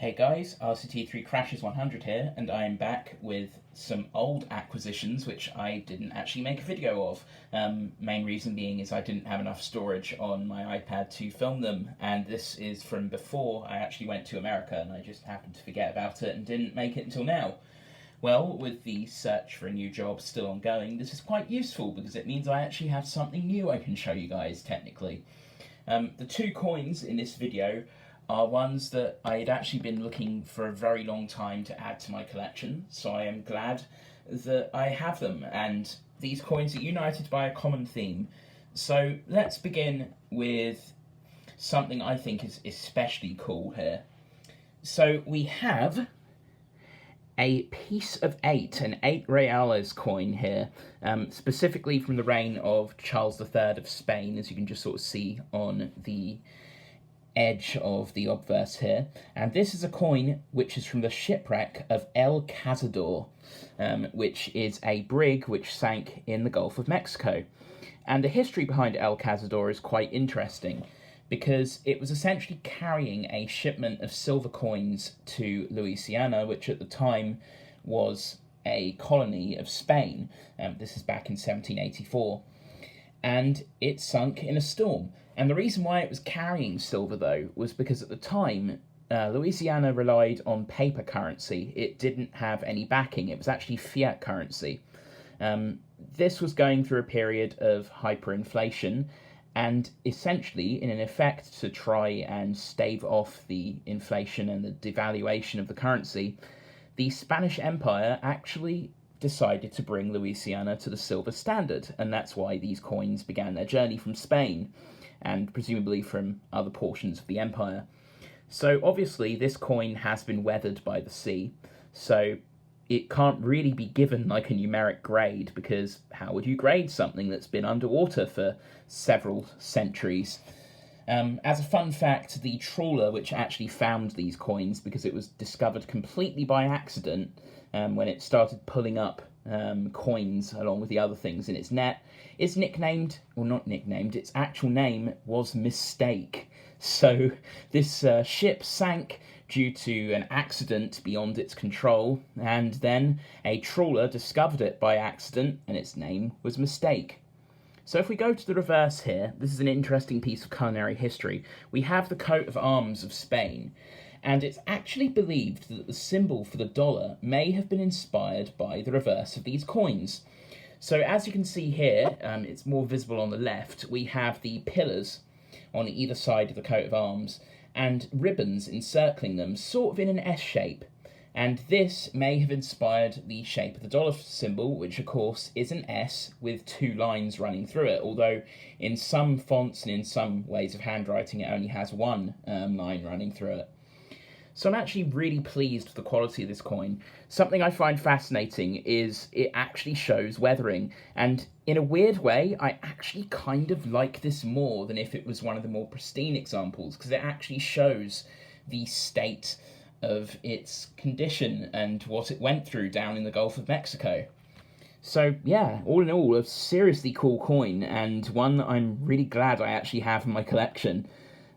Hey guys, RCT3 Crashes 100 here, and I am back with some old acquisitions which I didn't actually make a video of. Main reason being is I didn't have enough storage on my iPad to film them, and this is from before I actually went to America, and I just happened to forget about it and didn't make it until now. Well, with the search for a new job still ongoing, this is quite useful because it means I actually have something new I can show you guys, technically. The two coins in this video are ones that I had actually been looking for a very long time to add to my collection, so I am glad that I have them, and these coins are united by a common theme. So let's begin with something I think is especially cool here. So we have a piece of 8, an 8 reales coin here, specifically from the reign of Charles III of Spain, as you can just sort of see on the edge of the obverse here. And this is a coin which is from the shipwreck of El Cazador, which is a brig which sank in the Gulf of Mexico. And the history behind El Cazador is quite interesting, because it was essentially carrying a shipment of silver coins to Louisiana, which at the time was a colony of Spain. This is back in 1784. And it sunk in a storm. And the reason why it was carrying silver, though, was because at the time, Louisiana relied on paper currency. It didn't have any backing. It was actually fiat currency. This was going through a period of hyperinflation, and essentially, in an effect to try and stave off the inflation and the devaluation of the currency, the Spanish Empire actually decided to bring Louisiana to the silver standard, and that's why these coins began their journey from Spain, and presumably from other portions of the empire. So obviously this coin has been weathered by the sea, so it can't really be given like a numeric grade, because how would you grade something that's been underwater for several centuries? As a fun fact, the trawler which actually found these coins, because it was discovered completely by accident when it started pulling up coins along with the other things in its net, is nicknamed, or not nicknamed, its actual name was Mistake. So this ship sank due to an accident beyond its control, and then a trawler discovered it by accident, and its name was Mistake. So if we go to the reverse here, this is an interesting piece of culinary history. We have the coat of arms of Spain, and it's actually believed that the symbol for the dollar may have been inspired by the reverse of these coins. So as you can see here, it's more visible on the left, we have the pillars on either side of the coat of arms, and ribbons encircling them, sort of in an S shape. And this may have inspired the shape of the dollar symbol, which of course is an S with two lines running through it, although in some fonts and in some ways of handwriting it only has one line running through it. So I'm actually really pleased with the quality of this coin. Something I find fascinating is it actually shows weathering, and in a weird way, I actually kind of like this more than if it was one of the more pristine examples, because it actually shows the state of its condition and what it went through down in the Gulf of Mexico. So yeah, all in all, a seriously cool coin, and one I'm really glad I actually have in my collection.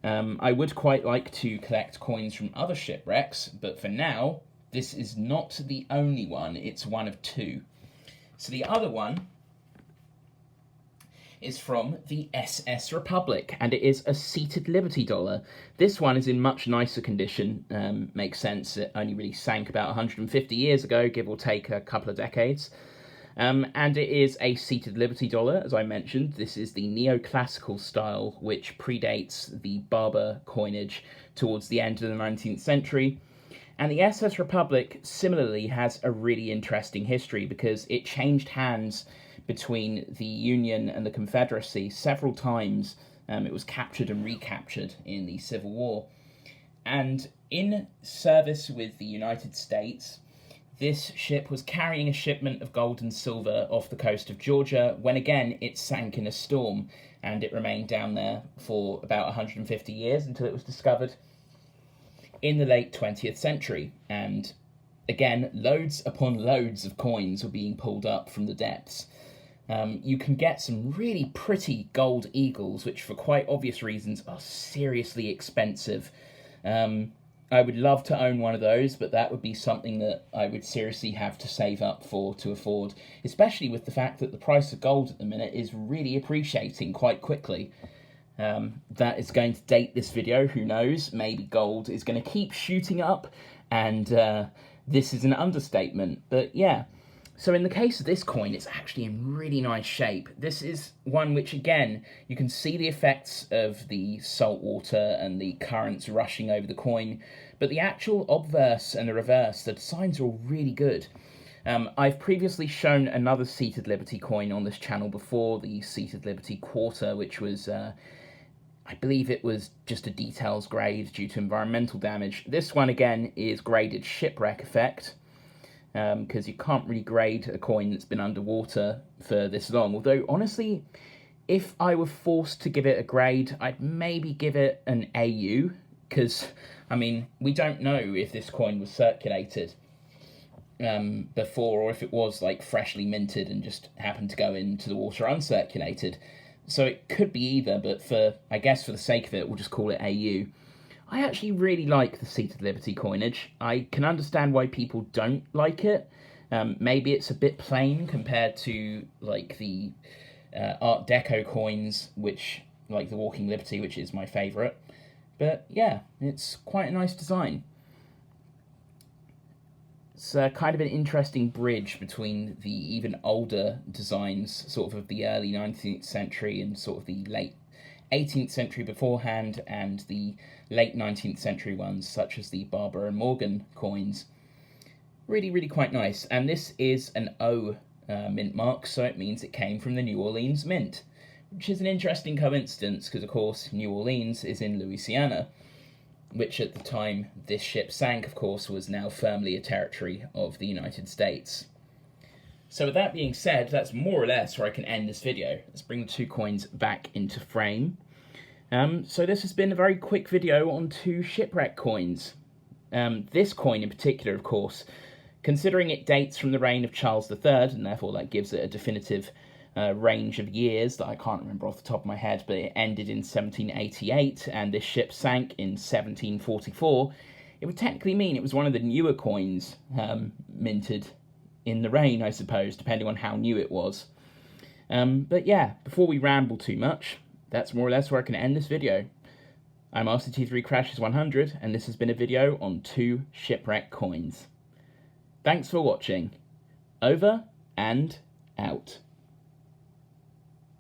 I would quite like to collect coins from other shipwrecks, but for now, this is not the only one, it's one of two. So the other one is from the SS Republic, and it is a seated Liberty dollar. This one is in much nicer condition, makes sense, it only really sank about 150 years ago, give or take a couple of decades. And it is a seated Liberty dollar, as I mentioned. This is the neoclassical style, which predates the Barber coinage towards the end of the 19th century. And the SS Republic, similarly, has a really interesting history, because it changed hands between the Union and the Confederacy several times. It was captured and recaptured in the Civil War. And in service with the United States, this ship was carrying a shipment of gold and silver off the coast of Georgia when again it sank in a storm, and it remained down there for about 150 years until it was discovered in the late 20th century. And again, loads upon loads of coins were being pulled up from the depths. You can get some really pretty gold eagles, which for quite obvious reasons are seriously expensive. I would love to own one of those, but that would be something that I would seriously have to save up for to afford, especially with the fact that the price of gold at the minute is really appreciating quite quickly. That is going to date this video, who knows? Maybe gold is going to keep shooting up, and this is an understatement, but yeah. So in the case of this coin, it's actually in really nice shape. This is one which, again, you can see the effects of the salt water and the currents rushing over the coin, but the actual obverse and the reverse, the designs are all really good. I've previously shown another Seated Liberty coin on this channel before, the Seated Liberty Quarter, which was, I believe it was just a details grade due to environmental damage. This one, again, is graded shipwreck effect, because you can't really grade a coin that's been underwater for this long. Although, honestly, if I were forced to give it a grade, I'd maybe give it an AU, because, I mean, we don't know if this coin was circulated before, or if it was, like, freshly minted and just happened to go into the water uncirculated. So it could be either, but I guess for the sake of it, we'll just call it AU. I actually really like the Seated Liberty coinage. I can understand why people don't like it. Maybe it's a bit plain compared to like the Art Deco coins, which like the Walking Liberty, which is my favourite. But yeah, it's quite a nice design. It's kind of an interesting bridge between the even older designs, sort of the early 19th century and sort of the late 18th century beforehand, and the late 19th century ones, such as the Barber and Morgan coins. Really, really quite nice. And this is an O mint mark, so it means it came from the New Orleans Mint, which is an interesting coincidence, because of course New Orleans is in Louisiana, which at the time this ship sank, of course, was now firmly a territory of the United States. So with that being said, that's more or less where I can end this video. Let's bring the two coins back into frame. So this has been a very quick video on two shipwreck coins. This coin in particular, of course, considering it dates from the reign of Charles III, and therefore that gives it a definitive range of years that I can't remember off the top of my head, but it ended in 1788, and this ship sank in 1744, it would technically mean it was one of the newer coins minted in the reign, I suppose, depending on how new it was. But yeah, before we ramble too much, that's more or less where I can end this video. I'm RCT3 Crashes 100, and this has been a video on two shipwreck coins. Thanks for watching. Over and out.